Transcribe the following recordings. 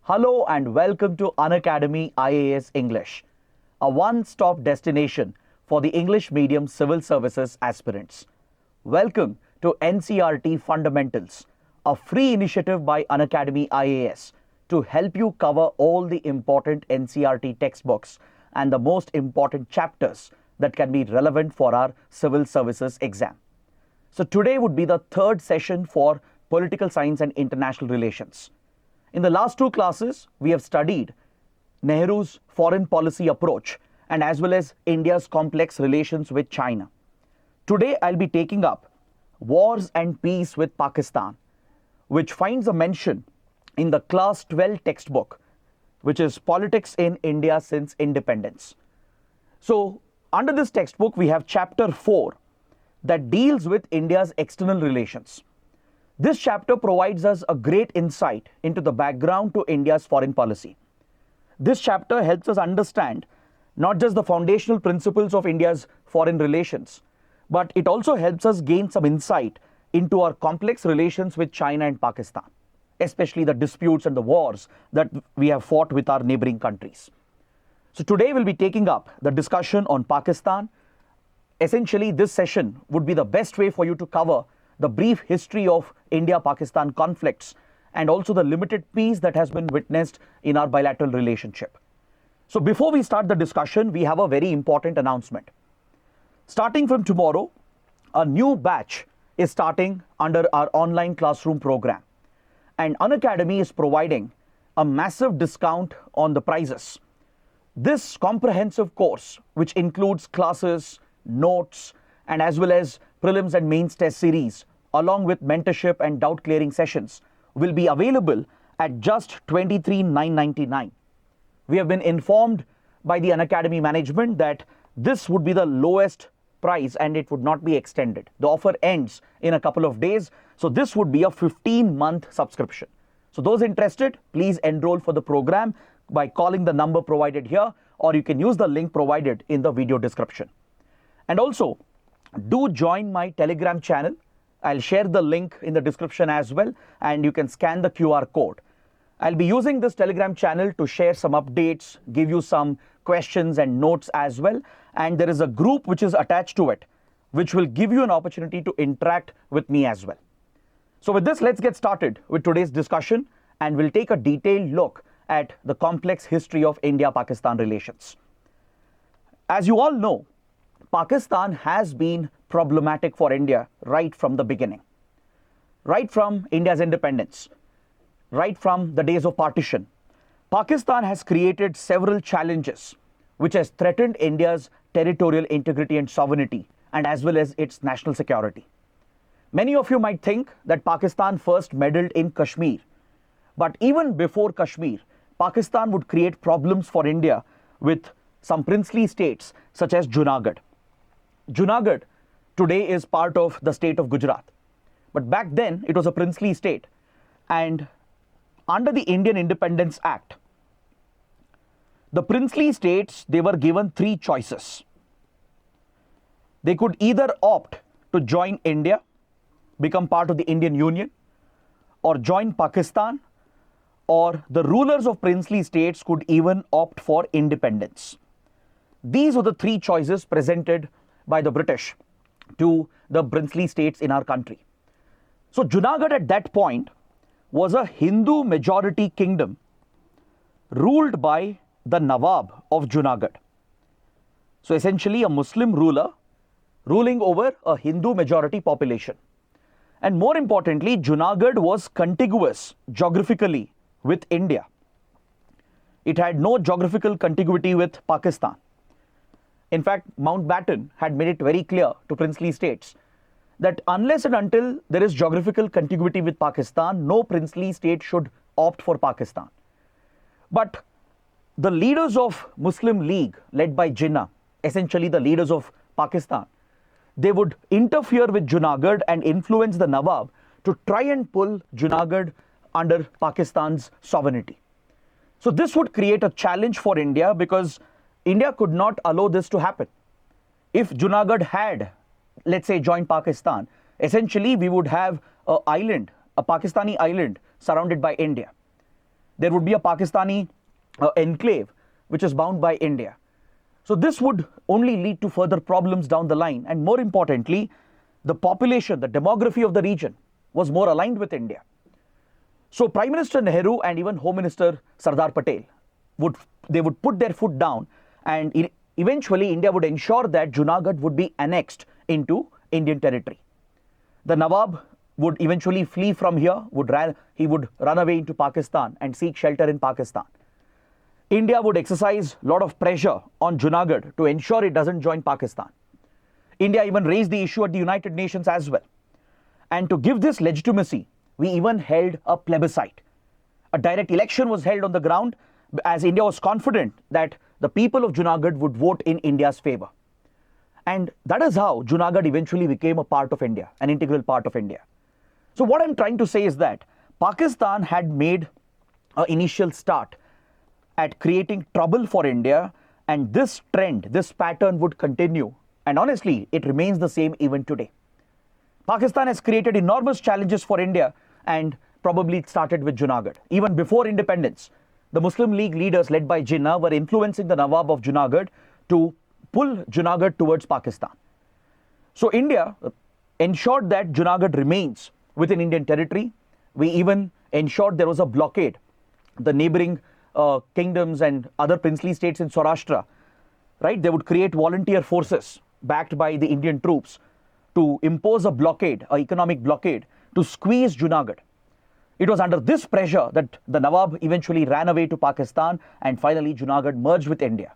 Hello and welcome to Unacademy IAS English, a one-stop destination for the English medium civil services aspirants. Welcome to NCERT Fundamentals, a free initiative by Unacademy IAS to help you cover all the important NCERT textbooks and the most important chapters that can be relevant for our civil services exam. So today would be the third session for Political Science and International Relations. In the last two classes, we have studied Nehru's foreign policy approach and as well as India's complex relations with China. Today, I'll be taking up Wars and Peace with Pakistan, which finds a mention in the Class 12 textbook, which is Politics in India Since Independence. So, under this textbook, we have Chapter 4 that deals with India's external relations. This chapter provides us a great insight into the background to India's foreign policy. This chapter helps us understand not just the foundational principles of India's foreign relations, but it also helps us gain some insight into our complex relations with China and Pakistan, especially the disputes and the wars that we have fought with our neighboring countries. So today we'll be taking up the discussion on Pakistan. Essentially, this session would be the best way for you to cover the brief history of India-Pakistan conflicts and also the limited peace that has been witnessed in our bilateral relationship. So before we start the discussion, we have a very important announcement. Starting from tomorrow, a new batch is starting under our online classroom program. And Unacademy is providing a massive discount on the prices. This comprehensive course, which includes classes, notes, and as well as prelims and mains test series, along with mentorship and doubt clearing sessions, will be available at just $23,999. We have been informed by the Unacademy management that this would be the lowest price and it would not be extended. The offer ends in a couple of days, so this would be a 15-month subscription. So those interested, please enroll for the program by calling the number provided here, or you can use the link provided in the video description. And also, do join my Telegram channel. I'll share the link in the description as well, and you can scan the QR code. I'll be using this Telegram channel to share some updates, give you some questions and notes as well. And there is a group which is attached to it, which will give you an opportunity to interact with me as well. So with this, let's get started with today's discussion, and we'll take a detailed look at the complex history of India-Pakistan relations. As you all know, Pakistan has been problematic for India right from the beginning. Right from India's independence, right from the days of partition, Pakistan has created several challenges which has threatened India's territorial integrity and sovereignty, and as well as its national security. Many of you might think that Pakistan first meddled in Kashmir, but even before Kashmir, Pakistan would create problems for India with some princely states such as Junagadh. Junagadh today is part of the state of Gujarat, but back then it was a princely state, and under the Indian Independence Act, the princely states, they were given three choices. They could either opt to join India, become part of the Indian Union, or join Pakistan, or the rulers of princely states could even opt for independence. These were the three choices presented by the British to the princely states in our country. So Junagadh at that point was a Hindu majority kingdom ruled by the Nawab of Junagadh. So essentially a Muslim ruler ruling over a Hindu majority population. And more importantly, Junagadh was contiguous geographically with India. It had no geographical contiguity with Pakistan. In fact, Mountbatten had made it very clear to princely states that unless and until there is geographical contiguity with Pakistan, no princely state should opt for Pakistan. But the leaders of Muslim League, led by Jinnah, essentially the leaders of Pakistan, they would interfere with Junagadh and influence the Nawab to try and pull Junagadh under Pakistan's sovereignty. So this would create a challenge for India because India could not allow this to happen. If Junagadh had, let's say, joined Pakistan, essentially we would have an island, a Pakistani island surrounded by India. There would be a Pakistani enclave which is bound by India. So this would only lead to further problems down the line. And more importantly, the population, the demography of the region was more aligned with India. So Prime Minister Nehru and even Home Minister Sardar Patel would put their foot down, and eventually India would ensure that Junagadh would be annexed into Indian territory. The Nawab would eventually flee from here, he would run away into Pakistan and seek shelter in Pakistan. India would exercise a lot of pressure on Junagadh to ensure it doesn't join Pakistan. India even raised the issue at the United Nations as well. And to give this legitimacy, we even held a plebiscite. A direct election was held on the ground, as India was confident that the people of Junagadh would vote in India's favor. And that is how Junagadh eventually became a part of India, an integral part of India. So what I'm trying to say is that Pakistan had made an initial start at creating trouble for India, and this trend, this pattern would continue. And honestly, it remains the same even today. Pakistan has created enormous challenges for India, and probably it started with Junagadh. Even before independence, the Muslim League leaders led by Jinnah were influencing the Nawab of Junagadh to pull Junagadh towards Pakistan. So India ensured that Junagadh remains within Indian territory. We even ensured there was a blockade. The neighboring kingdoms and other princely states in Saurashtra, right, they would create volunteer forces backed by the Indian troops to impose a blockade, an economic blockade, to squeeze Junagadh. It was under this pressure that the Nawab eventually ran away to Pakistan, and finally Junagadh merged with India.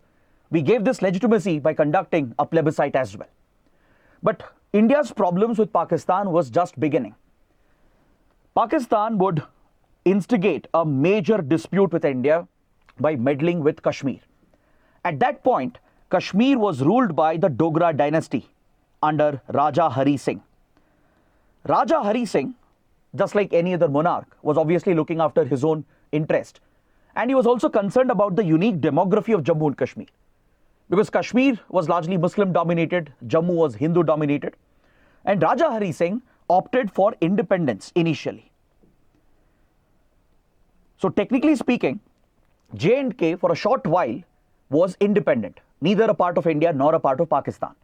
We gave this legitimacy by conducting a plebiscite as well. But India's problems with Pakistan was just beginning. Pakistan would instigate a major dispute with India by meddling with Kashmir. At that point, Kashmir was ruled by the Dogra dynasty under Raja Hari Singh. Raja Hari Singh, just like any other monarch, was obviously looking after his own interest. And he was also concerned about the unique demography of Jammu and Kashmir. Because Kashmir was largely Muslim dominated, Jammu was Hindu dominated. And Raja Hari Singh opted for independence initially. So technically speaking, J&K for a short while was independent, neither a part of India nor a part of Pakistan.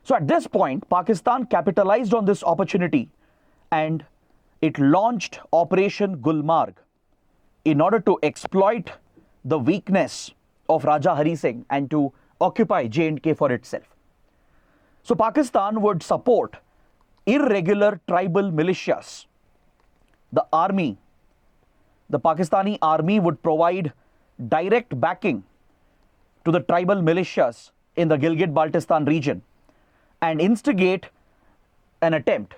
So at this point, Pakistan capitalized on this opportunity and it launched Operation Gulmarg in order to exploit the weakness of Raja Hari Singh and to occupy J&K for itself. So Pakistan would support irregular tribal militias. The army, the Pakistani army would provide direct backing to the tribal militias in the Gilgit-Baltistan region and instigate an attempt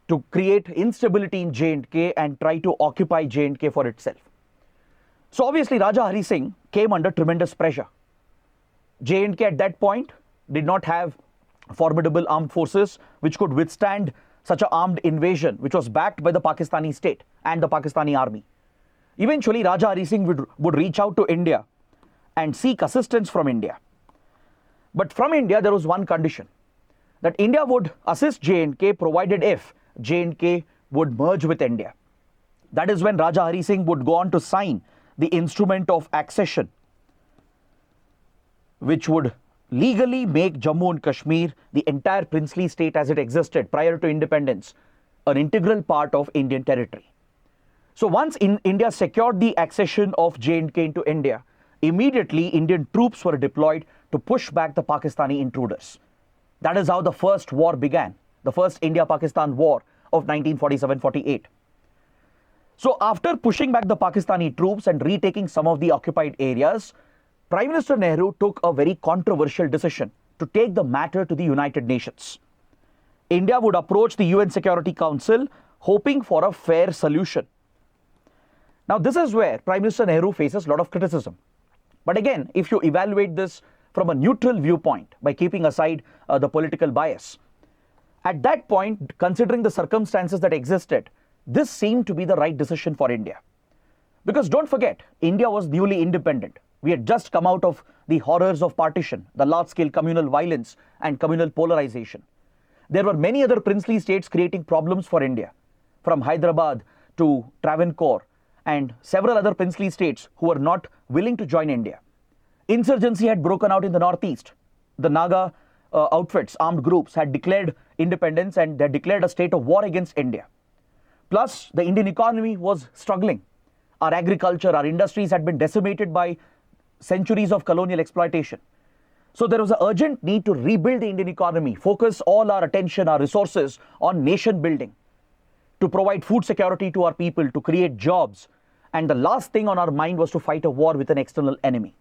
to create instability in J&K and try to occupy J&K for itself. So obviously Raja Hari Singh came under tremendous pressure. J&K at that point did not have formidable armed forces which could withstand such an armed invasion, which was backed by the Pakistani state and the Pakistani army. Eventually Raja Hari Singh would reach out to India and seek assistance from India. But from India there was one condition, that India would assist J&K provided if J&K would merge with India. That is when Raja Hari Singh would go on to sign the instrument of accession, which would legally make Jammu and Kashmir, the entire princely state as it existed prior to independence, an integral part of Indian territory. So once India secured the accession of J&K into India, immediately Indian troops were deployed to push back the Pakistani intruders. That is how the first war began, the first India-Pakistan war of 1947-48. So after pushing back the Pakistani troops and retaking some of the occupied areas, Prime Minister Nehru took a very controversial decision to take the matter to the United Nations. India would approach the UN Security Council hoping for a fair solution. Now this is where Prime Minister Nehru faces a lot of criticism. But again, if you evaluate this from a neutral viewpoint by keeping aside the political bias, at that point, considering the circumstances that existed, this seemed to be the right decision for India. Because don't forget, India was newly independent. We had just come out of the horrors of partition, the large-scale communal violence and communal polarization. There were many other princely states creating problems for India, from Hyderabad to Travancore and several other princely states who were not willing to join India. Insurgency had broken out in the northeast. The Naga outfits, armed groups, had declared independence and they declared a state of war against India. Plus, the Indian economy was struggling. Our agriculture, our industries had been decimated by centuries of colonial exploitation. So there was an urgent need to rebuild the Indian economy, focus all our attention, our resources on nation building, to provide food security to our people, to create jobs. And the last thing on our mind was to fight a war with an external enemy.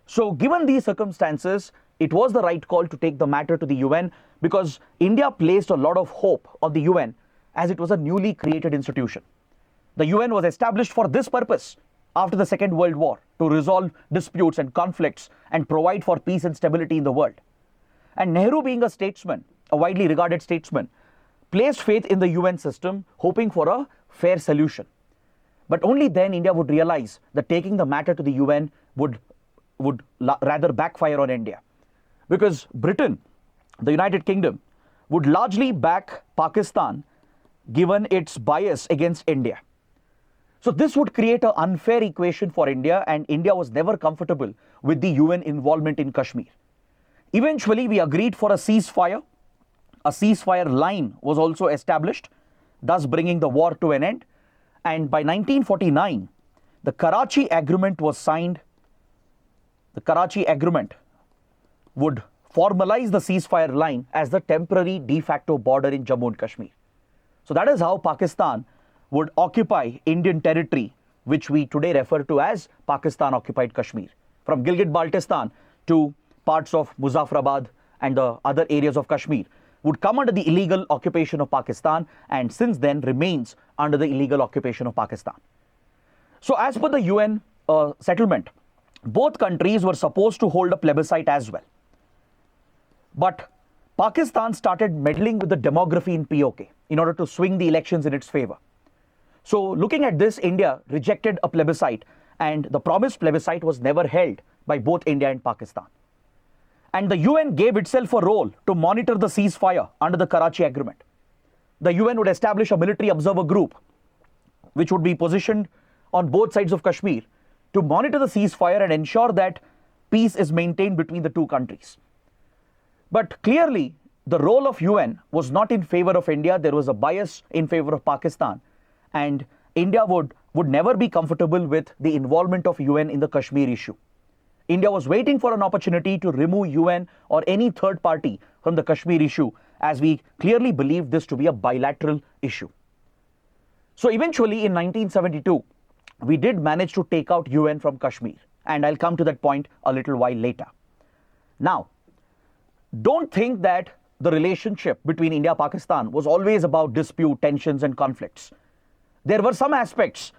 So given these circumstances, it was the right call to take the matter to the UN because India placed a lot of hope on the UN as it was a newly created institution. The UN was established for this purpose after the Second World War, to resolve disputes and conflicts and provide for peace and stability in the world. And Nehru, being a statesman, a widely regarded statesman, placed faith in the UN system, hoping for a fair solution. But only then India would realize that taking the matter to the UN would rather backfire on India. Because Britain, the United Kingdom, would largely back Pakistan given its bias against India. So this would create an unfair equation for India, and India was never comfortable with the UN involvement in Kashmir. Eventually, we agreed for a ceasefire. A ceasefire line was also established, thus bringing the war to an end. And by 1949, the Karachi Agreement was signed. The Karachi Agreement would formalize the ceasefire line as the temporary de facto border in Jammu and Kashmir. So that is how Pakistan would occupy Indian territory, which we today refer to as Pakistan occupied Kashmir, from Gilgit-Baltistan to parts of Muzaffarabad and the other areas of Kashmir, would come under the illegal occupation of Pakistan and since then remains under the illegal occupation of Pakistan. So as per the UN settlement, both countries were supposed to hold a plebiscite as well. But Pakistan started meddling with the demography in POK in order to swing the elections in its favor. So looking at this, India rejected a plebiscite, and the promised plebiscite was never held by both India and Pakistan. And the UN gave itself a role to monitor the ceasefire under the Karachi Agreement. The UN would establish a military observer group, which would be positioned on both sides of Kashmir to monitor the ceasefire and ensure that peace is maintained between the two countries. But clearly, the role of UN was not in favor of India. There was a bias in favor of Pakistan. And India would never be comfortable with the involvement of UN in the Kashmir issue. India was waiting for an opportunity to remove UN or any third party from the Kashmir issue, as we clearly believed this to be a bilateral issue. So eventually in 1972, we did manage to take out UN from Kashmir, and I'll come to that point a little while later. Now, don't think that the relationship between India and Pakistan was always about dispute, tensions and conflicts. There were some aspects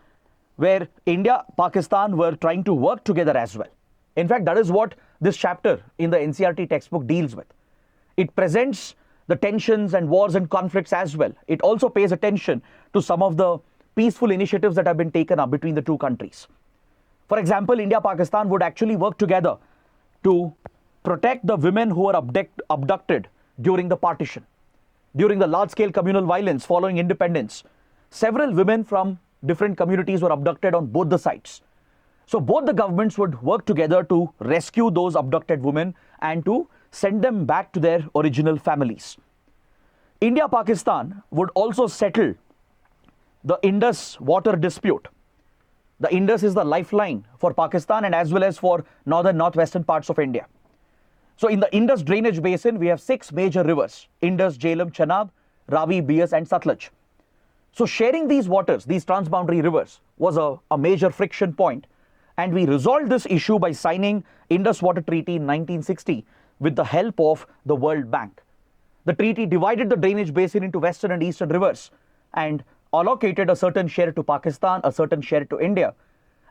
where India and Pakistan were trying to work together as well. In fact, that is what this chapter in the NCERT textbook deals with. It presents the tensions and wars and conflicts as well. It also pays attention to some of the peaceful initiatives that have been taken up between the two countries. For example, India and Pakistan would actually work together to protect the women who were abducted during the partition. During the large-scale communal violence following independence, several women from different communities were abducted on both the sides. So both the governments would work together to rescue those abducted women and to send them back to their original families. India-Pakistan would also settle the Indus water dispute. The Indus is the lifeline for Pakistan and as well as for northwestern parts of India. So in the Indus drainage basin, we have 6 major rivers: Indus, Jhelum, Chenab, Ravi, Beas and Satluj. So sharing these waters, these transboundary rivers, was a major friction point, and we resolved this issue by signing Indus Water Treaty in 1960 with the help of the World Bank. The treaty divided the drainage basin into western and eastern rivers and allocated a certain share to Pakistan, a certain share to India.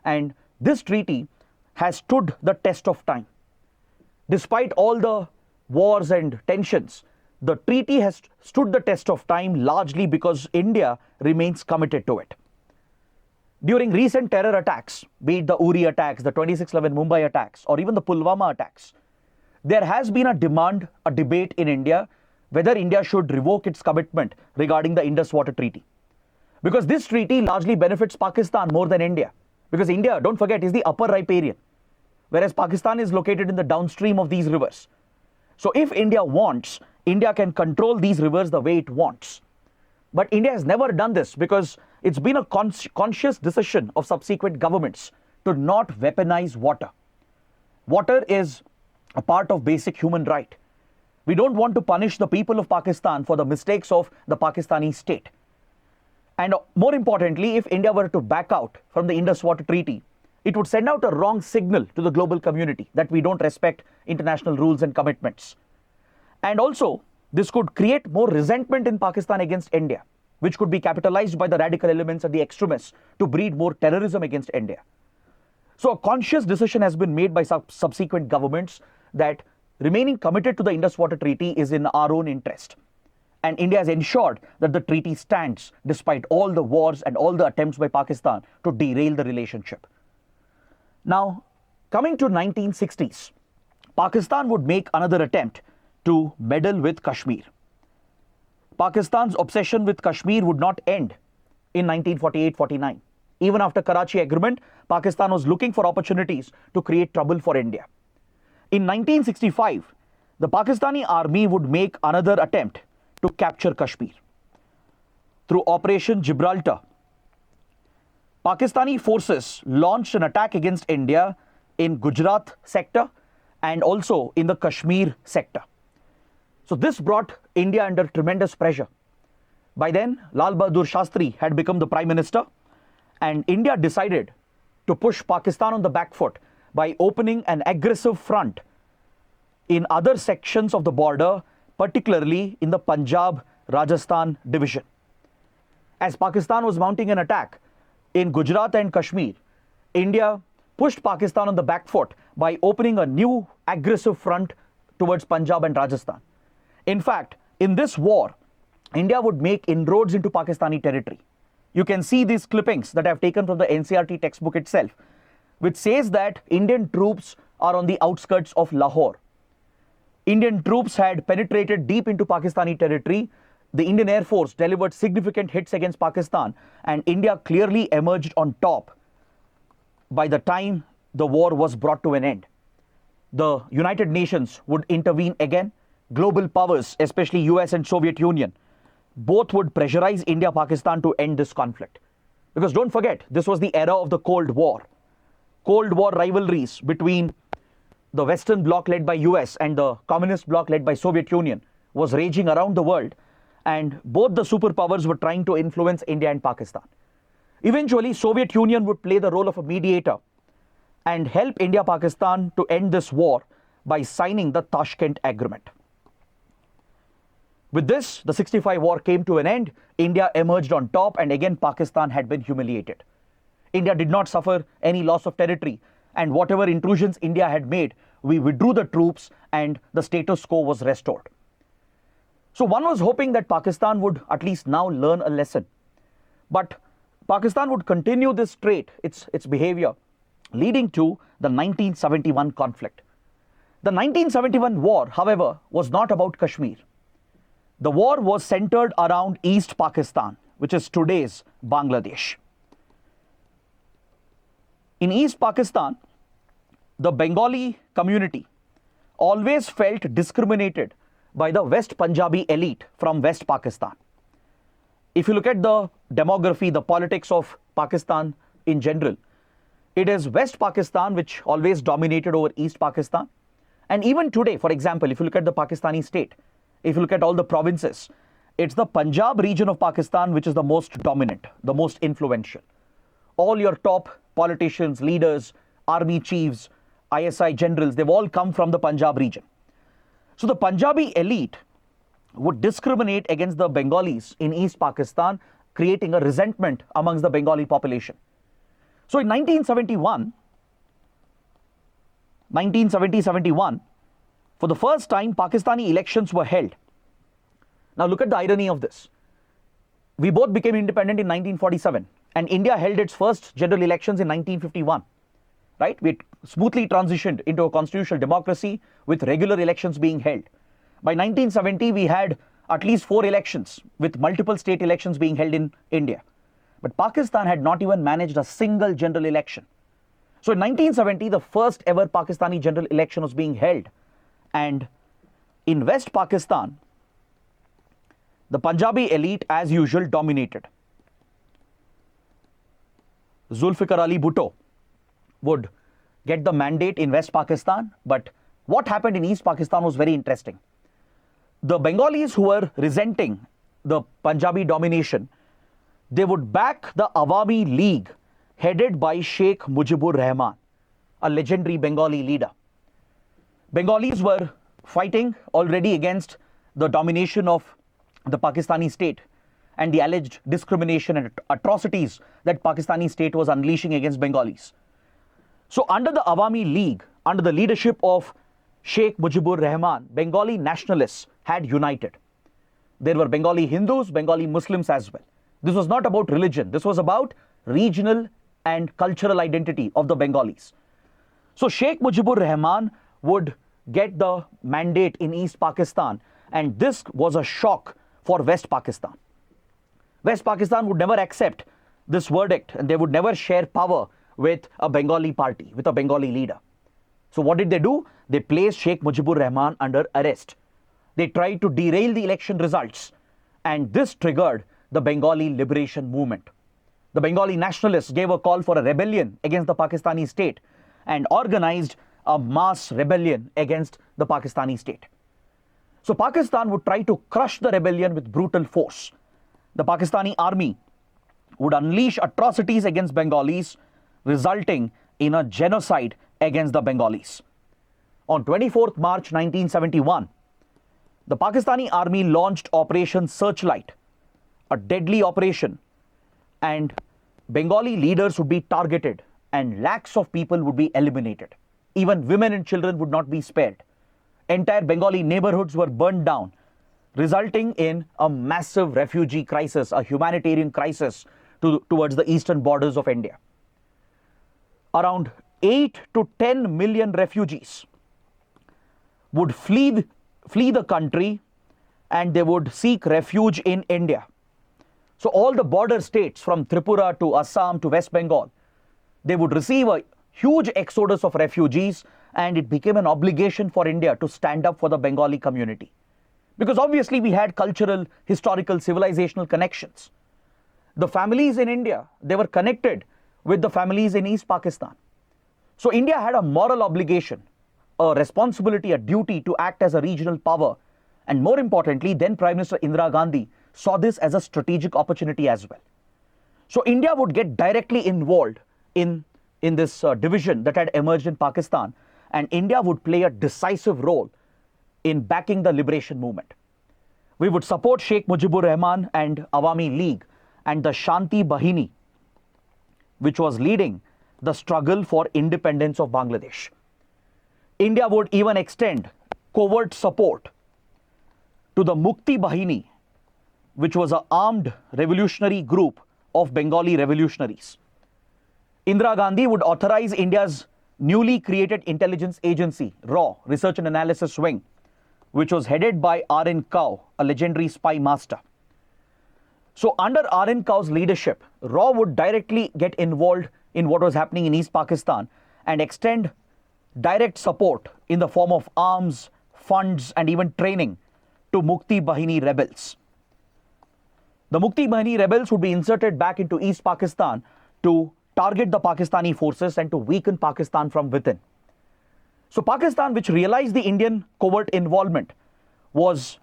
And this treaty has stood the test of time. Despite all the wars and tensions, the treaty has stood the test of time largely because India remains committed to it. During recent terror attacks, be it the Uri attacks, the 26/11 Mumbai attacks, or even the Pulwama attacks, there has been a debate in India whether India should revoke its commitment regarding the Indus Water Treaty. Because this treaty largely benefits Pakistan more than India. Because India, don't forget, is the upper riparian, whereas Pakistan is located in the downstream of these rivers. So if India wants, India can control these rivers the way it wants. But India has never done this because it's been a conscious decision of subsequent governments to not weaponize water. Water is a part of basic human right. We don't want to punish the people of Pakistan for the mistakes of the Pakistani state. And more importantly, if India were to back out from the Indus Water Treaty, it would send out a wrong signal to the global community that we don't respect international rules and commitments. And also, this could create more resentment in Pakistan against India, which could be capitalized by the radical elements and the extremists to breed more terrorism against India. So a conscious decision has been made by subsequent governments that remaining committed to the Indus Water Treaty is in our own interest. And India has ensured that the treaty stands despite all the wars and all the attempts by Pakistan to derail the relationship. Now, coming to 1960s, Pakistan would make another attempt to meddle with Kashmir. Pakistan's obsession with Kashmir would not end in 1948-49. Even after Karachi Agreement, Pakistan was looking for opportunities to create trouble for India. In 1965, the Pakistani army would make another attempt to capture Kashmir. Through Operation Gibraltar, Pakistani forces launched an attack against India in Gujarat sector and also in the Kashmir sector. So this brought India under tremendous pressure. By then, Lal Bahadur Shastri had become the Prime Minister, and India decided to push Pakistan on the back foot by opening an aggressive front in other sections of the border, particularly in the Punjab-Rajasthan division. As Pakistan was mounting an attack in Gujarat and Kashmir, India pushed Pakistan on the back foot by opening a new aggressive front towards Punjab and Rajasthan. In fact, in this war, India would make inroads into Pakistani territory. You can see these clippings that I've taken from the NCERT textbook itself, which says that Indian troops are on the outskirts of Lahore. Indian troops had penetrated deep into Pakistani territory. The Indian Air Force delivered significant hits against Pakistan, and India clearly emerged on top by the time the war was brought to an end. The United Nations would intervene again. Global powers, especially US and Soviet Union, both would pressurize India-Pakistan to end this conflict. Because don't forget, this was the era of the Cold War. Cold War rivalries between the Western bloc led by US and the Communist bloc led by Soviet Union was raging around the world, and both the superpowers were trying to influence India and Pakistan. Eventually, Soviet Union would play the role of a mediator and help India-Pakistan to end this war by signing the Tashkent Agreement. With this, the 65 war came to an end, India emerged on top, and again Pakistan had been humiliated. India did not suffer any loss of territory, and whatever intrusions India had made, we withdrew the troops and the status quo was restored. So one was hoping that Pakistan would at least now learn a lesson. But Pakistan would continue this trait, its behavior, leading to the 1971 conflict. The 1971 war, however, was not about Kashmir. The war was centered around East Pakistan, which is today's Bangladesh. In East Pakistan, the Bengali community always felt discriminated by the West Punjabi elite from West Pakistan. If you look at the demography, the politics of Pakistan in general, it is West Pakistan which always dominated over East Pakistan. And even today, for example, if you look at the Pakistani state, if you look at all the provinces, it's the Punjab region of Pakistan which is the most dominant, the most influential. All your top politicians, leaders, army chiefs, ISI generals, they've all come from the Punjab region. So the Punjabi elite would discriminate against the Bengalis in East Pakistan, creating a resentment amongst the Bengali population. So in 1970-71, for the first time, Pakistani elections were held. Now look at the irony of this. We both became independent in 1947, and India held its first general elections in 1951. Right? We smoothly transitioned into a constitutional democracy with regular elections being held. By 1970, we had at least 4 elections with multiple state elections being held in India. But Pakistan had not even managed a single general election. So in 1970, the first ever Pakistani general election was being held. And in West Pakistan, the Punjabi elite, as usual, dominated. Zulfikar Ali Bhutto would get the mandate in West Pakistan, but what happened in East Pakistan was very interesting. The Bengalis who were resenting the Punjabi domination, they would back the Awami League headed by Sheikh Mujibur Rahman, a legendary Bengali leader. Bengalis were fighting already against the domination of the Pakistani state and the alleged discrimination and atrocities that Pakistani state was unleashing against Bengalis. So under the Awami League, under the leadership of Sheikh Mujibur Rahman, Bengali nationalists had united. There were Bengali Hindus, Bengali Muslims as well. This was not about religion. This was about regional and cultural identity of the Bengalis. So Sheikh Mujibur Rahman would get the mandate in East Pakistan, and this was a shock for West Pakistan. West Pakistan would never accept this verdict, and they would never share power with a Bengali party, with a Bengali leader. So what did they do? They placed Sheikh Mujibur Rahman under arrest. They tried to derail the election results, and this triggered the Bengali liberation movement. The Bengali nationalists gave a call for a rebellion against the Pakistani state and organized a mass rebellion against the Pakistani state. So Pakistan would try to crush the rebellion with brutal force. The Pakistani army would unleash atrocities against Bengalis, resulting in a genocide against the Bengalis. On 24th March 1971, the Pakistani army launched Operation Searchlight, a deadly operation, and Bengali leaders would be targeted and lakhs of people would be eliminated. Even women and children would not be spared. Entire Bengali neighborhoods were burned down, resulting in a massive refugee crisis, a humanitarian crisis towards the eastern borders of India. Around 8 to 10 million refugees would flee the country, and they would seek refuge in India. So all the border states from Tripura to Assam to West Bengal, they would receive a huge exodus of refugees, and it became an obligation for India to stand up for the Bengali community. Because obviously we had cultural, historical, civilizational connections. The families in India, they were connected with the families in East Pakistan. So India had a moral obligation, a responsibility, a duty to act as a regional power. And more importantly, then Prime Minister Indira Gandhi saw this as a strategic opportunity as well. So India would get directly involved in this division that had emerged in Pakistan, and India would play a decisive role in backing the liberation movement. We would support Sheikh Mujibur Rahman and Awami League and the Shanti Bahini, which was leading the struggle for independence of Bangladesh. India would even extend covert support to the Mukti Bahini, which was an armed revolutionary group of Bengali revolutionaries. Indira Gandhi would authorize India's newly created intelligence agency, RAW, Research and Analysis Wing, which was headed by R.N. Kao, a legendary spy master. So under R.N. Kao's leadership, RAW would directly get involved in what was happening in East Pakistan and extend direct support in the form of arms, funds, and even training to Mukti Bahini rebels. The Mukti Bahini rebels would be inserted back into East Pakistan to target the Pakistani forces and to weaken Pakistan from within. So Pakistan, which realized the Indian covert involvement, was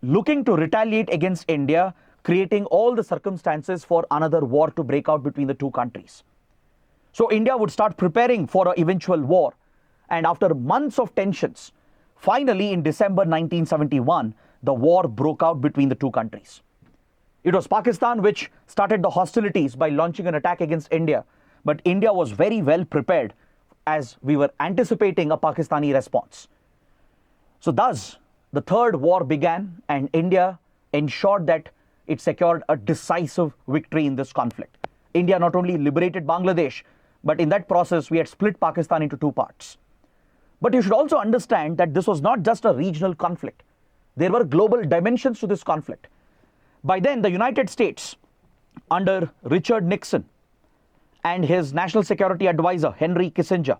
looking to retaliate against India, creating all the circumstances for another war to break out between the two countries. So India would start preparing for an eventual war, and after months of tensions, finally in December 1971, the war broke out between the two countries. It was Pakistan which started the hostilities by launching an attack against India, but India was very well prepared as we were anticipating a Pakistani response. So thus, the third war began, and India ensured that it secured a decisive victory in this conflict. India not only liberated Bangladesh, but in that process, we had split Pakistan into two parts. But you should also understand that this was not just a regional conflict. There were global dimensions to this conflict. By then, the United States under Richard Nixon and his national security advisor, Henry Kissinger,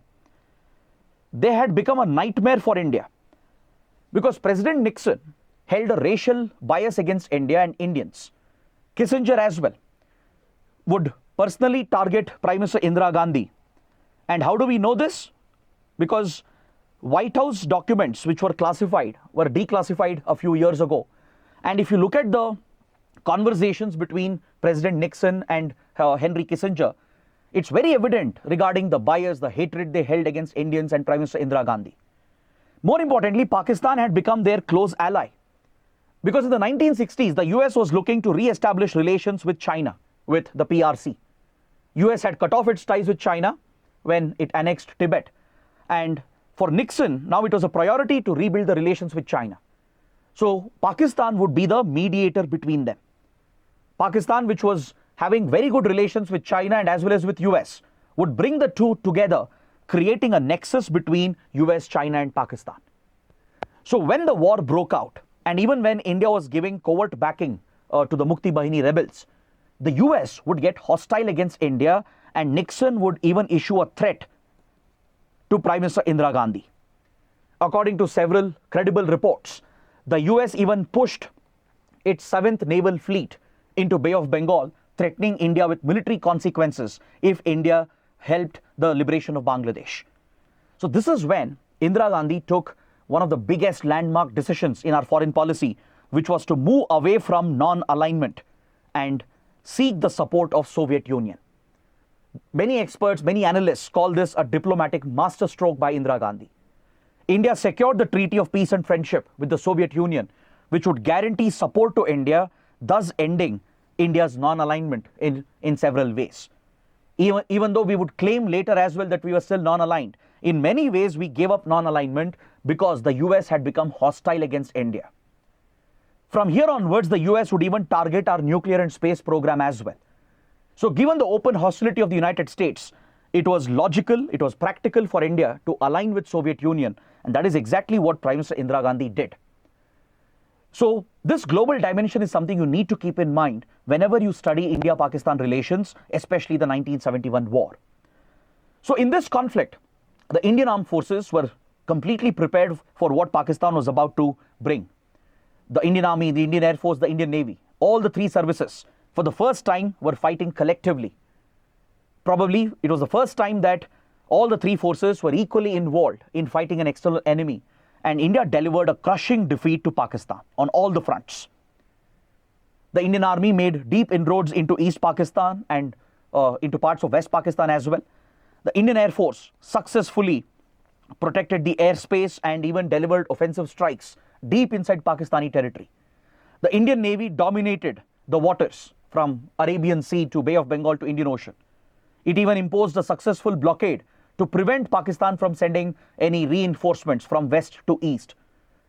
they had become a nightmare for India because President Nixon held a racial bias against India and Indians. Kissinger as well would personally target Prime Minister Indira Gandhi. And how do we know this? Because White House documents which were classified were declassified a few years ago. And if you look at the conversations between President Nixon and Henry Kissinger, it's very evident regarding the bias, the hatred they held against Indians and Prime Minister Indira Gandhi. More importantly, Pakistan had become their close ally. Because in the 1960s, the US was looking to re-establish relations with China, with the PRC. US had cut off its ties with China when it annexed Tibet. And for Nixon, now it was a priority to rebuild the relations with China. So Pakistan would be the mediator between them. Pakistan, which was having very good relations with China and as well as with US, would bring the two together, creating a nexus between US, China and Pakistan. So when the war broke out, and even when India was giving covert backing to the Mukti Bahini rebels, the US would get hostile against India, and Nixon would even issue a threat to Prime Minister Indira Gandhi. According to several credible reports, the US even pushed its 7th Naval Fleet into Bay of Bengal, threatening India with military consequences if India helped the liberation of Bangladesh. So this is when Indira Gandhi took one of the biggest landmark decisions in our foreign policy, which was to move away from non-alignment and seek the support of Soviet Union. Many experts, many analysts call this a diplomatic masterstroke by Indira Gandhi. India secured the Treaty of Peace and Friendship with the Soviet Union, which would guarantee support to India, thus ending India's non-alignment in several ways. Even though we would claim later as well that we were still non-aligned, in many ways we gave up non-alignment because the US had become hostile against India. From here onwards, the US would even target our nuclear and space program as well. So given the open hostility of the United States, it was logical, it was practical for India to align with Soviet Union, and that is exactly what Prime Minister Indira Gandhi did. So this global dimension is something you need to keep in mind whenever you study India-Pakistan relations, especially the 1971 war. So in this conflict, the Indian armed forces were completely prepared for what Pakistan was about to bring. The Indian Army, the Indian Air Force, the Indian Navy, all the three services, for the first time, were fighting collectively. Probably it was the first time that all the three forces were equally involved in fighting an external enemy, and India delivered a crushing defeat to Pakistan on all the fronts. The Indian Army made deep inroads into East Pakistan and into parts of West Pakistan as well. The Indian Air Force successfully protected the airspace and even delivered offensive strikes deep inside Pakistani territory. The Indian Navy dominated the waters from Arabian Sea to Bay of Bengal to Indian Ocean. It even imposed a successful blockade to prevent Pakistan from sending any reinforcements from west to east.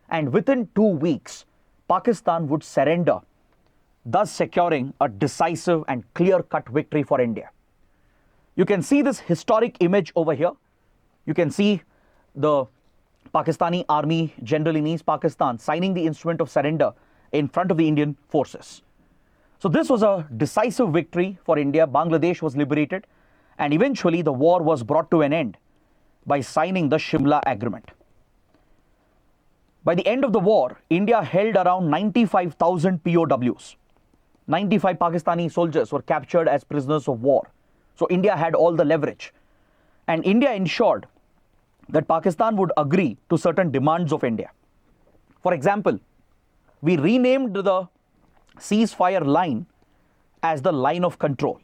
And within 2 weeks, Pakistan would surrender, thus securing a decisive and clear-cut victory for India. You can see this historic image over here. You can see the Pakistani army general in East Pakistan signing the instrument of surrender in front of the Indian forces. So this was a decisive victory for India. Bangladesh was liberated, and eventually the war was brought to an end by signing the Shimla Agreement. By the end of the war, India held around 95,000 POWs. 95 Pakistani soldiers were captured as prisoners of war. So India had all the leverage. And India ensured that Pakistan would agree to certain demands of India. For example, we renamed the ceasefire line as the line of control.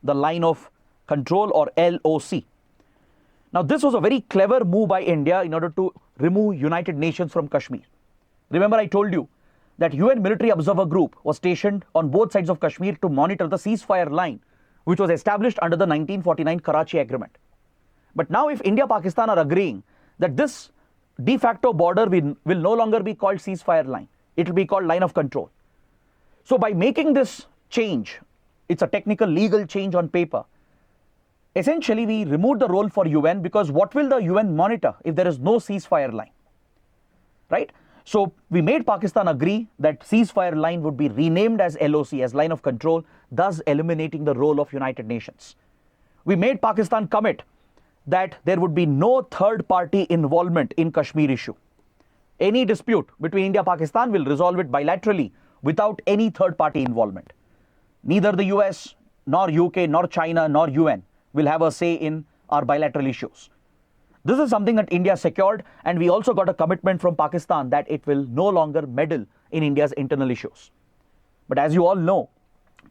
The line of control, or LOC. Now this was a very clever move by India in order to remove United Nations from Kashmir. Remember, I told you that UN Military Observer Group was stationed on both sides of Kashmir to monitor the ceasefire line, which was established under the 1949 Karachi Agreement. But now if India, Pakistan are agreeing that this de facto border will no longer be called ceasefire line, it will be called line of control. So by making this change, it's a technical legal change on paper. Essentially, we removed the role for UN, because what will the UN monitor if there is no ceasefire line, right? So we made Pakistan agree that ceasefire line would be renamed as LOC, as line of control, thus eliminating the role of United Nations. We made Pakistan commit that there would be no third party involvement in Kashmir issue. Any dispute between India and Pakistan will resolve it bilaterally without any third party involvement. Neither the US, nor UK, nor China, nor UN will have a say in our bilateral issues. This is something that India secured, and we also got a commitment from Pakistan that it will no longer meddle in India's internal issues. But as you all know,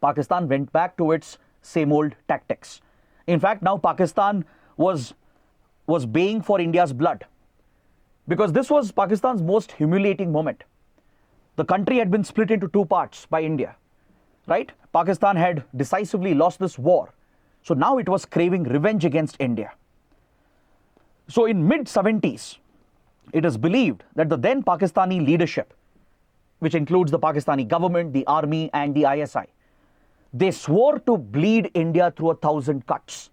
Pakistan went back to its same old tactics. In fact, now Pakistan was baying for India's blood, because this was Pakistan's most humiliating moment. The country had been split into two parts by India, right? Pakistan had decisively lost this war, so now it was craving revenge against India. So in mid-70s, it is believed that the then Pakistani leadership, which includes the Pakistani government, the army, and the ISI, they swore to bleed India through 1,000 cuts.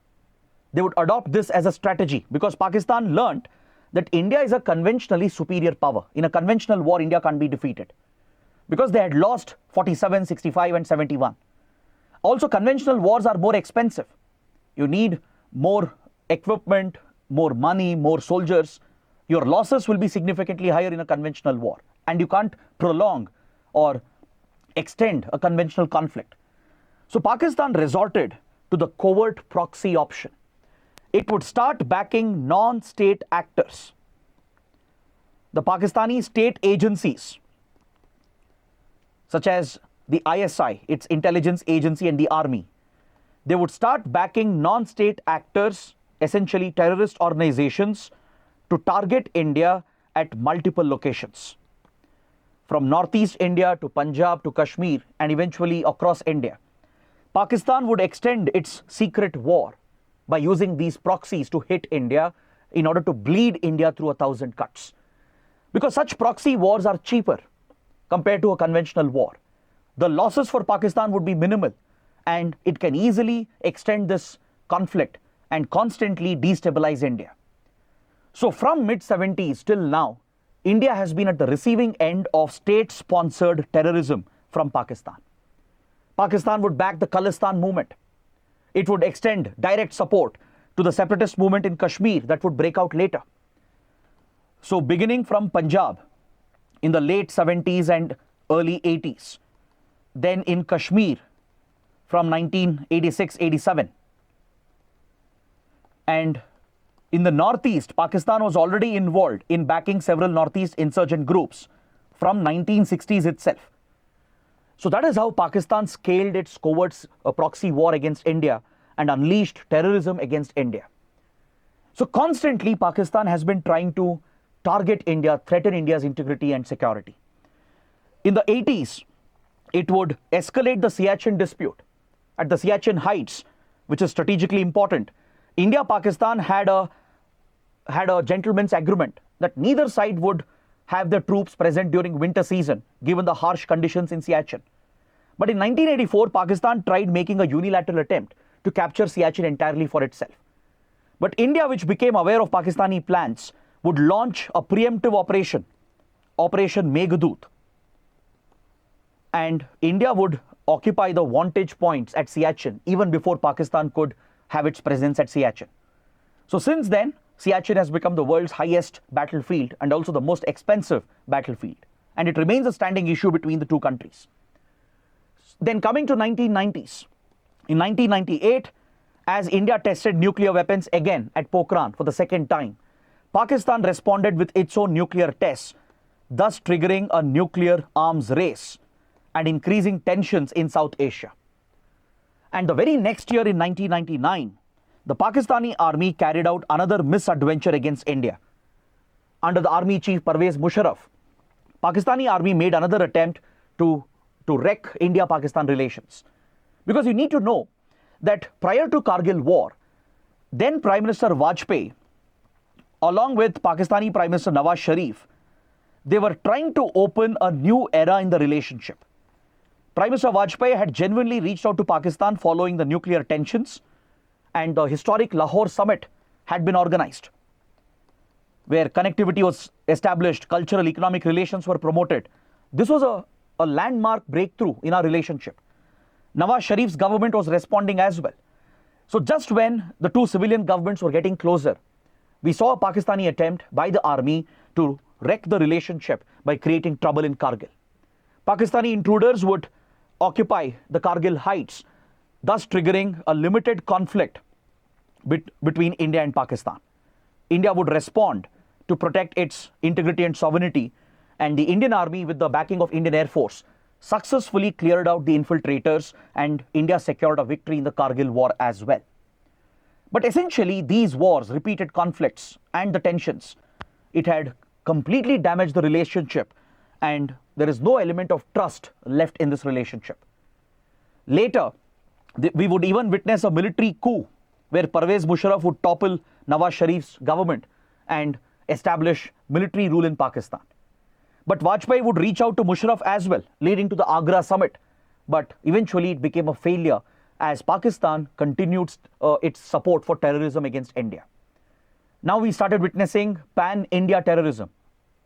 They would adopt this as a strategy because Pakistan learned that India is a conventionally superior power. In a conventional war, India can't be defeated because they had lost 47, 65, and 71. Also, conventional wars are more expensive. You need more equipment, more money, more soldiers. Your losses will be significantly higher in a conventional war, and you can't prolong or extend a conventional conflict. So Pakistan resorted to the covert proxy option. It would start backing non-state actors. The Pakistani state agencies, such as the ISI, its intelligence agency, and the army, they would start backing non-state actors, essentially terrorist organizations, to target India at multiple locations. From northeast India to Punjab to Kashmir and eventually across India. Pakistan would extend its secret war by using these proxies to hit India in order to bleed India through 1,000 cuts. Because such proxy wars are cheaper compared to a conventional war. The losses for Pakistan would be minimal, and it can easily extend this conflict and constantly destabilize India. So from mid-70s till now, India has been at the receiving end of state-sponsored terrorism from Pakistan. Pakistan would back the Khalistan movement. It would extend direct support to the separatist movement in Kashmir that would break out later. So beginning from Punjab in the late 70s and early 80s, then in Kashmir from 1986-87, and in the Northeast, Pakistan was already involved in backing several Northeast insurgent groups from 1960s itself. So that is how Pakistan scaled its covert proxy war against India and unleashed terrorism against India. So constantly Pakistan has been trying to target India, threaten India's integrity and security. In the 80s, it would escalate the Siachen dispute. At the Siachen Heights, which is strategically important, India-Pakistan had a gentleman's agreement that neither side would have their troops present during winter season, given the harsh conditions in Siachen. But in 1984, Pakistan tried making a unilateral attempt to capture Siachen entirely for itself. But India, which became aware of Pakistani plans, would launch a preemptive operation, Operation Meghdoot. And India would occupy the vantage points at Siachen even before Pakistan could have its presence at Siachen. So since then, Siachen has become the world's highest battlefield and also the most expensive battlefield. And it remains a standing issue between the two countries. Then coming to 1990s, in 1998, as India tested nuclear weapons again at Pokhran for the second time, Pakistan responded with its own nuclear tests, thus triggering a nuclear arms race and increasing tensions in South Asia. And the very next year in 1999, the Pakistani army carried out another misadventure against India. Under the army chief Pervez Musharraf, Pakistani army made another attempt to wreck India-Pakistan relations. Because you need to know that prior to Kargil war, then Prime Minister Vajpayee, along with Pakistani Prime Minister Nawaz Sharif, they were trying to open a new era in the relationship. Prime Minister Vajpayee had genuinely reached out to Pakistan following the nuclear tensions, and the historic Lahore summit had been organized. where connectivity was established, cultural, economic relations were promoted. This was a landmark breakthrough in our relationship. Nawaz Sharif's government was responding as well. So just when the two civilian governments were getting closer, we saw a Pakistani attempt by the army to wreck the relationship by creating trouble in Kargil. Pakistani intruders would occupy the Kargil heights, thus triggering a limited conflict between India and Pakistan. India would respond to protect its integrity and sovereignty, and the Indian Army, with the backing of Indian Air Force, successfully cleared out the infiltrators, and India secured a victory in the Kargil war as well. But essentially, these wars, repeated conflicts and the tensions, it had completely damaged the relationship, and there is no element of trust left in this relationship. Later, we would even witness a military coup where Pervez Musharraf would topple Nawaz Sharif's government and establish military rule in Pakistan. But Vajpayee would reach out to Musharraf as well, leading to the Agra summit. But eventually it became a failure as Pakistan continued its support for terrorism against India. Now we started witnessing pan-India terrorism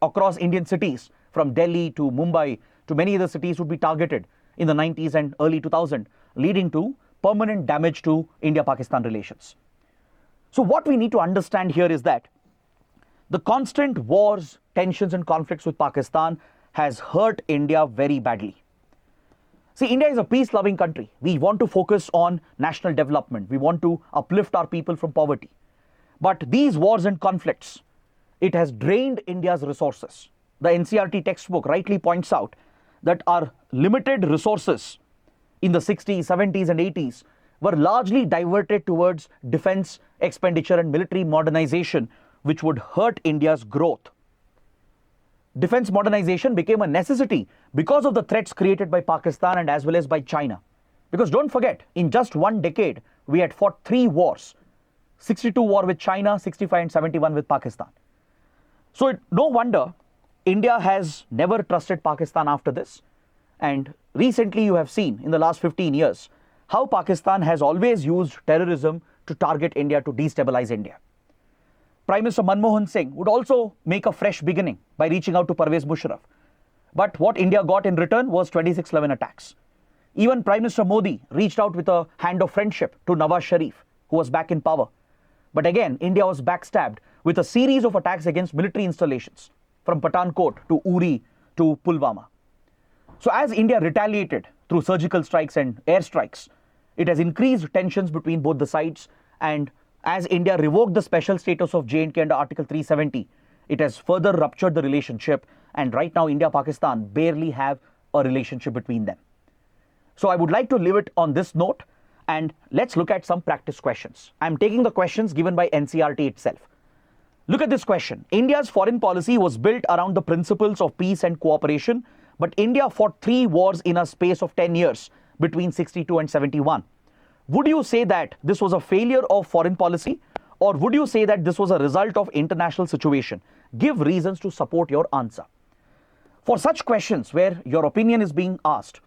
across Indian cities, from Delhi to Mumbai to many other cities would be targeted in the 90s and early 2000s, leading to permanent damage to India-Pakistan relations. So what we need to understand here is that the constant wars, tensions and conflicts with Pakistan has hurt India very badly. See, India is a peace-loving country. We want to focus on national development. We want to uplift our people from poverty. But these wars and conflicts, it has drained India's resources. The NCERT textbook rightly points out that our limited resources in the 60s, 70s and 80s were largely diverted towards defense expenditure and military modernization, which would hurt India's growth. Defense modernization became a necessity because of the threats created by Pakistan and as well as by China. Because don't forget, in just one decade, we had fought 3 wars. 62 war with China, 65 and 71 with Pakistan. So no wonder India has never trusted Pakistan after this. And recently you have seen in the last 15 years how Pakistan has always used terrorism to target India, to destabilize India. Prime Minister Manmohan Singh would also make a fresh beginning by reaching out to Pervez Musharraf. But what India got in return was 26/11 attacks. Even Prime Minister Modi reached out with a hand of friendship to Nawaz Sharif, who was back in power. But again, India was backstabbed with a series of attacks against military installations, from Pathankot to Uri to Pulwama. So as India retaliated through surgical strikes and airstrikes, it has increased tensions between both the sides, and as India revoked the special status of J&K under Article 370, it has further ruptured the relationship, and right now India-Pakistan barely have a relationship between them. So I would like to leave it on this note, and let's look at some practice questions. I'm taking the questions given by NCERT itself. Look at this question. India's foreign policy was built around the principles of peace and cooperation, but India fought 3 wars in a space of 10 years between 62 and 71. Would you say that this was a failure of foreign policy, or would you say that this was a result of international situation? Give reasons to support your answer. For such questions where your opinion is being asked,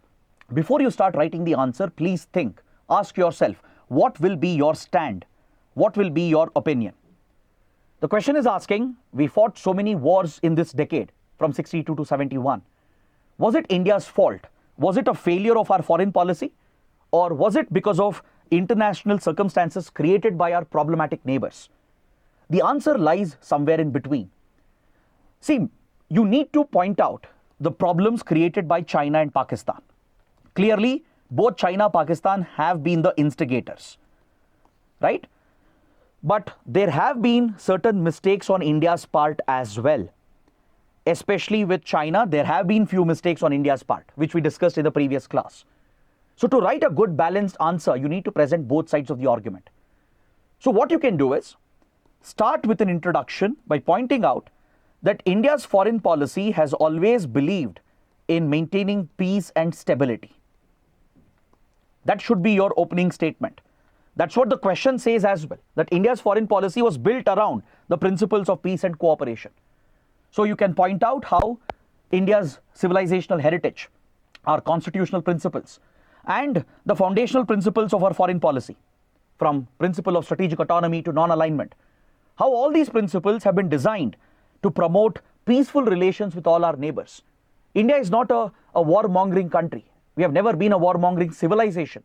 before you start writing the answer, please think, ask yourself, what will be your stand? What will be your opinion? The question is asking, we fought so many wars in this decade, from 62 to 71. Was it India's fault? Was it a failure of our foreign policy? Or was it because of international circumstances created by our problematic neighbors? The answer lies somewhere in between. See, you need to point out the problems created by China and Pakistan. Clearly, both China and Pakistan have been the instigators, right? But there have been certain mistakes on India's part as well. Especially with China, there have been few mistakes on India's part, which we discussed in the previous class. So to write a good balanced answer, you need to present both sides of the argument. So what you can do is start with an introduction by pointing out that India's foreign policy has always believed in maintaining peace and stability. That should be your opening statement. That's what the question says as well, that India's foreign policy was built around the principles of peace and cooperation. So you can point out how India's civilizational heritage, our constitutional principles, and the foundational principles of our foreign policy, from principle of strategic autonomy to non-alignment, how all these principles have been designed to promote peaceful relations with all our neighbors. India is not a warmongering country. We have never been a warmongering civilization.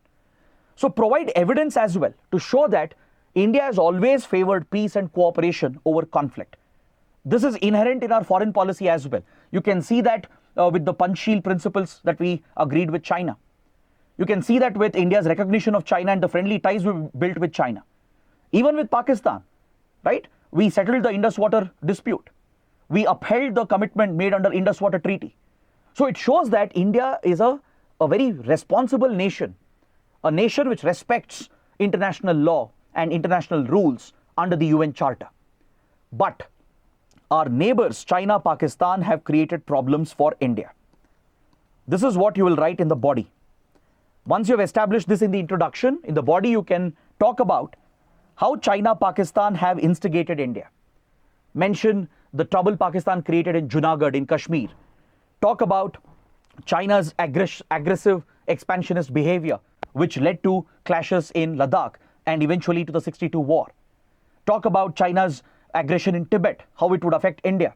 So provide evidence as well to show that India has always favored peace and cooperation over conflict. This is inherent in our foreign policy as well. You can see that with the Panchsheel principles that we agreed with China. You can see that with India's recognition of China and the friendly ties we built with China. Even with Pakistan, right? We settled the Indus Water dispute. We upheld the commitment made under Indus Water Treaty. So it shows that India is a very responsible nation, a nation which respects international law and international rules under the UN Charter. But our neighbors, China, Pakistan, have created problems for India. This is what you will write in the body. Once you have established this in the introduction, in the body you can talk about how China, Pakistan have instigated India. Mention the trouble Pakistan created in Junagadh in Kashmir. Talk about China's aggressive expansionist behavior, which led to clashes in Ladakh and eventually to the 62 war. Talk about China's aggression in Tibet, how it would affect India.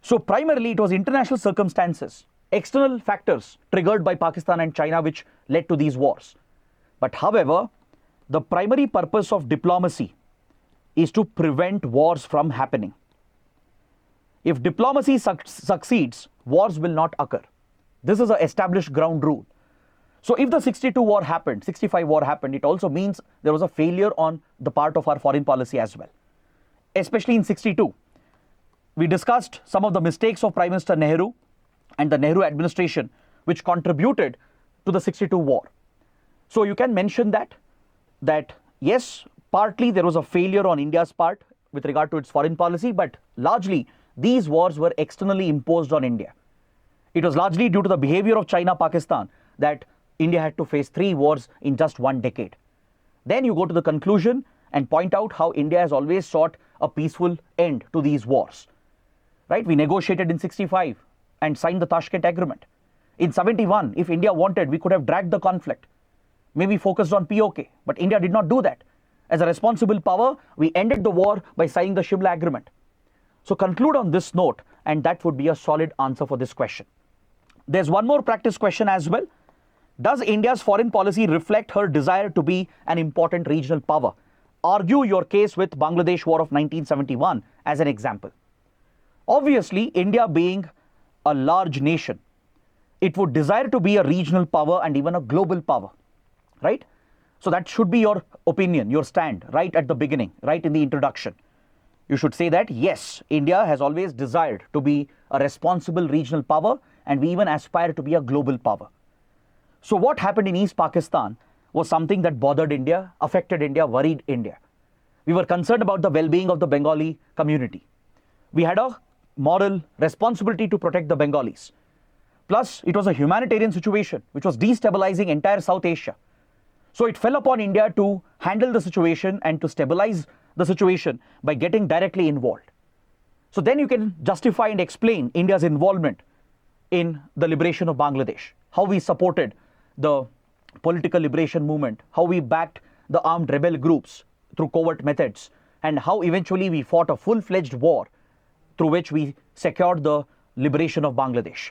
So primarily it was international circumstances, external factors triggered by Pakistan and China which led to these wars. But however, the primary purpose of diplomacy is to prevent wars from happening. If diplomacy succeeds, wars will not occur. This is an established ground rule. So if the 62 war happened, 65 war happened, it also means there was a failure on the part of our foreign policy as well. Especially in 62, we discussed some of the mistakes of Prime Minister Nehru and the Nehru administration which contributed to the 62 war. So you can mention that yes, partly there was a failure on India's part with regard to its foreign policy, but largely these wars were externally imposed on India. It was largely due to the behavior of China, Pakistan that India had to face 3 wars in just 1 decade. Then you go to the conclusion and point out how India has always sought a peaceful end to these wars. Right? We negotiated in 65 and signed the Tashkent Agreement. In 71, if India wanted, we could have dragged the conflict, maybe focused on POK, but India did not do that. As a responsible power, we ended the war by signing the Shimla Agreement. So conclude on this note, and that would be a solid answer for this question. There's one more practice question as well. Does India's foreign policy reflect her desire to be an important regional power? Argue your case with Bangladesh War of 1971 as an example. Obviously, India being a large nation, it would desire to be a regional power and even a global power, right? So that should be your opinion, your stand, right at the beginning, right in the introduction. You should say that, yes, India has always desired to be a responsible regional power, and we even aspire to be a global power. So what happened in East Pakistan was something that bothered India, affected India, worried India. We were concerned about the well-being of the Bengali community. We had a moral responsibility to protect the Bengalis. Plus, it was a humanitarian situation which was destabilizing entire South Asia. So it fell upon India to handle the situation and to stabilize the situation by getting directly involved. So then you can justify and explain India's involvement in the liberation of Bangladesh, how we supported the political liberation movement, how we backed the armed rebel groups through covert methods, and how eventually we fought a full-fledged war through which we secured the liberation of Bangladesh.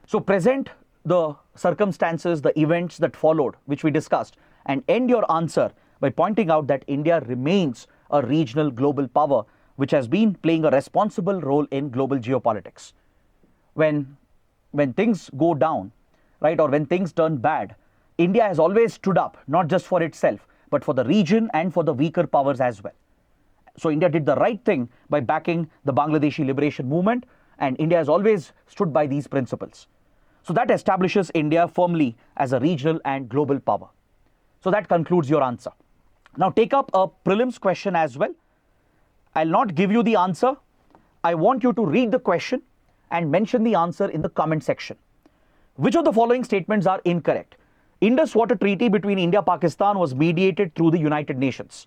So present the circumstances, the events that followed, which we discussed, and end your answer by pointing out that India remains a regional global power which has been playing a responsible role in global geopolitics. When things go down, right, or when things turn bad, India has always stood up, not just for itself, but for the region and for the weaker powers as well. So India did the right thing by backing the Bangladeshi liberation movement, and India has always stood by these principles. So that establishes India firmly as a regional and global power. So that concludes your answer. Now take up a prelims question as well. I'll not give you the answer. I want you to read the question and mention the answer in the comment section. Which of the following statements are incorrect? Indus Water Treaty between India-Pakistan was mediated through the United Nations.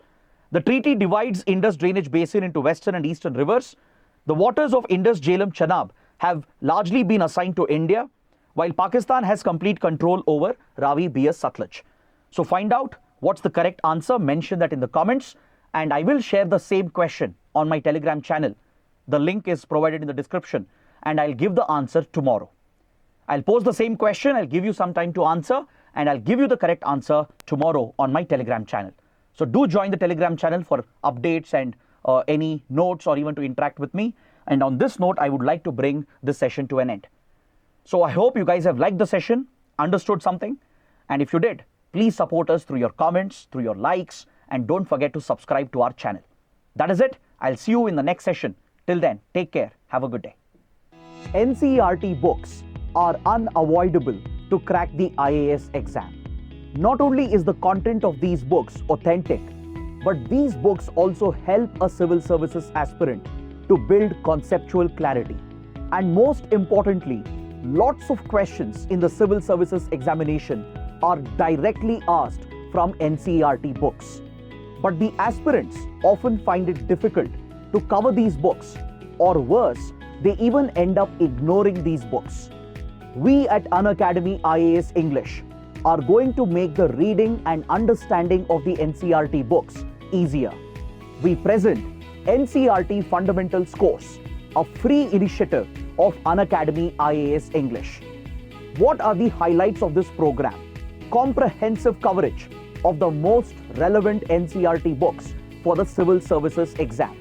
The treaty divides Indus drainage basin into western and eastern rivers. The waters of Indus, Jhelum, Chenab have largely been assigned to India, while Pakistan has complete control over Ravi, Bias, Satluj. So find out what's the correct answer, mention that in the comments, and I will share the same question on my Telegram channel. The link is provided in the description, and I'll give the answer tomorrow. I'll post the same question, I'll give you some time to answer, and I'll give you the correct answer tomorrow on my Telegram channel. So do join the Telegram channel for updates and any notes or even to interact with me. And on this note, I would like to bring this session to an end. So I hope you guys have liked the session, understood something, and if you did, please support us through your comments, through your likes, and don't forget to subscribe to our channel. That is it. I'll see you in the next session. Till then, take care. Have a good day. NCERT books are unavoidable to crack the IAS exam. Not only is the content of these books authentic, but these books also help a civil services aspirant to build conceptual clarity. And most importantly, lots of questions in the civil services examination are directly asked from NCERT books. But the aspirants often find it difficult to cover these books, or worse, they even end up ignoring these books. We at Unacademy IAS English are going to make the reading and understanding of the NCERT books easier. We present NCERT Fundamentals course, a free initiative of Unacademy IAS English. What are the highlights of this program? Comprehensive coverage of the most relevant NCERT books for the civil services exam.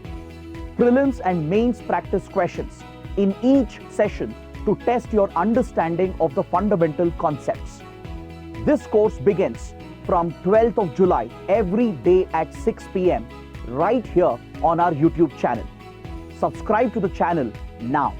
Prelims and mains practice questions in each session to test your understanding of the fundamental concepts. This course begins from 12th of July every day at 6 p.m. right here on our YouTube channel. Subscribe to the channel now.